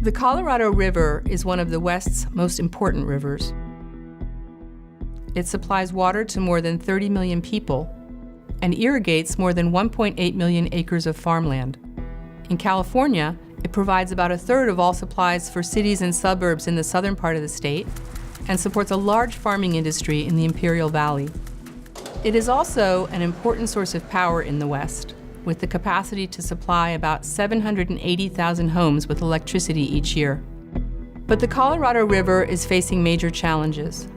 The Colorado River is one of the West's most important rivers. It supplies water to more than 30 million people and irrigates more than 1.8 million acres of farmland. In California, it provides about a third of all supplies for cities and suburbs in the southern part of the state and supports a large farming industry in the Imperial Valley. It is also an important source of power in the West, with the capacity to supply about 780,000 homes with electricity each year. But the Colorado River is facing major challenges.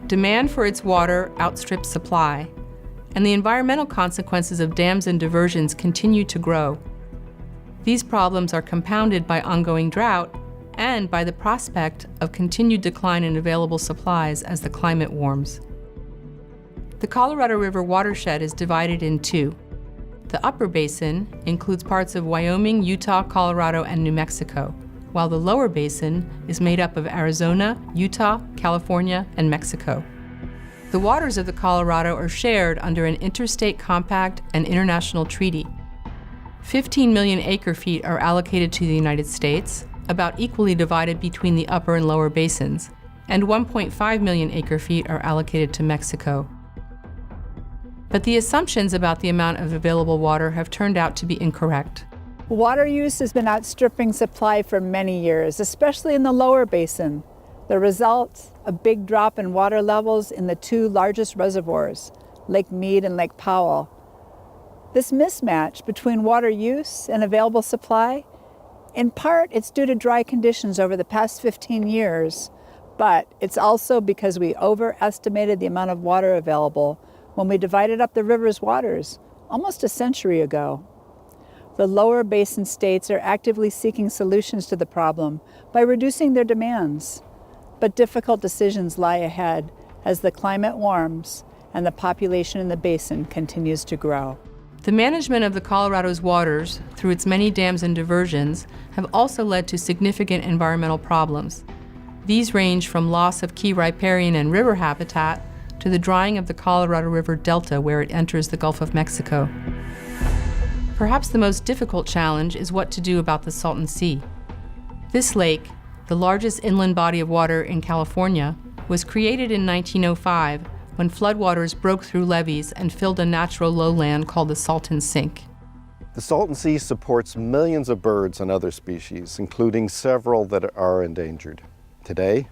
Demand for its water outstrips supply, and the environmental consequences of dams and diversions continue to grow. These problems are compounded by ongoing drought and by the prospect of continued decline in available supplies as the climate warms. The Colorado River watershed is divided in two. The upper basin includes parts of Wyoming, Utah, Colorado, and New Mexico, while the lower basin is made up of Arizona, Utah, California, and Mexico. The waters of the Colorado are shared under an interstate compact and international treaty. 15 million acre-feet are allocated to the United States, about equally divided between the upper and lower basins, and 1.5 million acre-feet are allocated to Mexico. But the assumptions about the amount of available water have turned out to be incorrect. Water use has been outstripping supply for many years, especially in the lower basin. The result, a big drop in water levels in the two largest reservoirs, Lake Mead and Lake Powell. This mismatch between water use and available supply, in part it's due to dry conditions over the past 15 years, but it's also because we overestimated the amount of water available when we divided up the river's waters almost a century ago. The lower basin states are actively seeking solutions to the problem by reducing their demands. But difficult decisions lie ahead as the climate warms and the population in the basin continues to grow. The management of the Colorado's waters through its many dams and diversions have also led to significant environmental problems. These range from loss of key riparian and river habitat to the drying of the Colorado River Delta where it enters the Gulf of Mexico. Perhaps the most difficult challenge is what to do about the Salton Sea. This lake, the largest inland body of water in California, was created in 1905 when floodwaters broke through levees and filled a natural lowland called the Salton Sink. The Salton Sea supports millions of birds and other species, including several that are endangered. Today,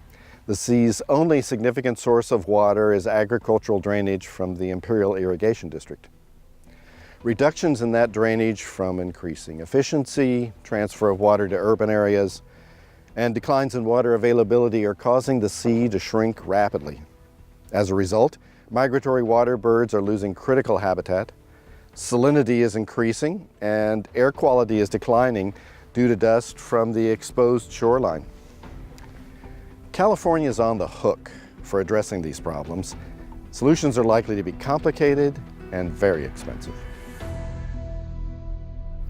the sea's only significant source of water is agricultural drainage from the Imperial Irrigation District. Reductions in that drainage from increasing efficiency, transfer of water to urban areas, and declines in water availability are causing the sea to shrink rapidly. As a result, migratory water birds are losing critical habitat, salinity is increasing, and air quality is declining due to dust from the exposed shoreline. California is on the hook for addressing these problems. Solutions are likely to be complicated and very expensive.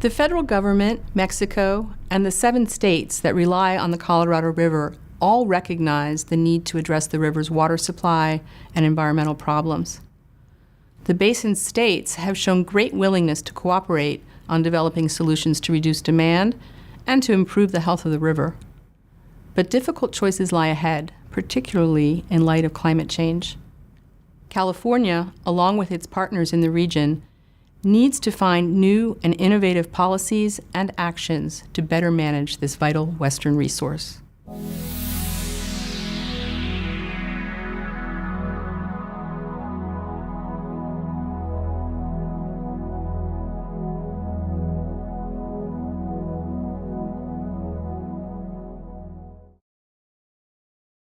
The federal government, Mexico, and the 7 states that rely on the Colorado River all recognize the need to address the river's water supply and environmental problems. The basin states have shown great willingness to cooperate on developing solutions to reduce demand and to improve the health of the river. But difficult choices lie ahead, particularly in light of climate change. California, along with its partners in the region, needs to find new and innovative policies and actions to better manage this vital Western resource.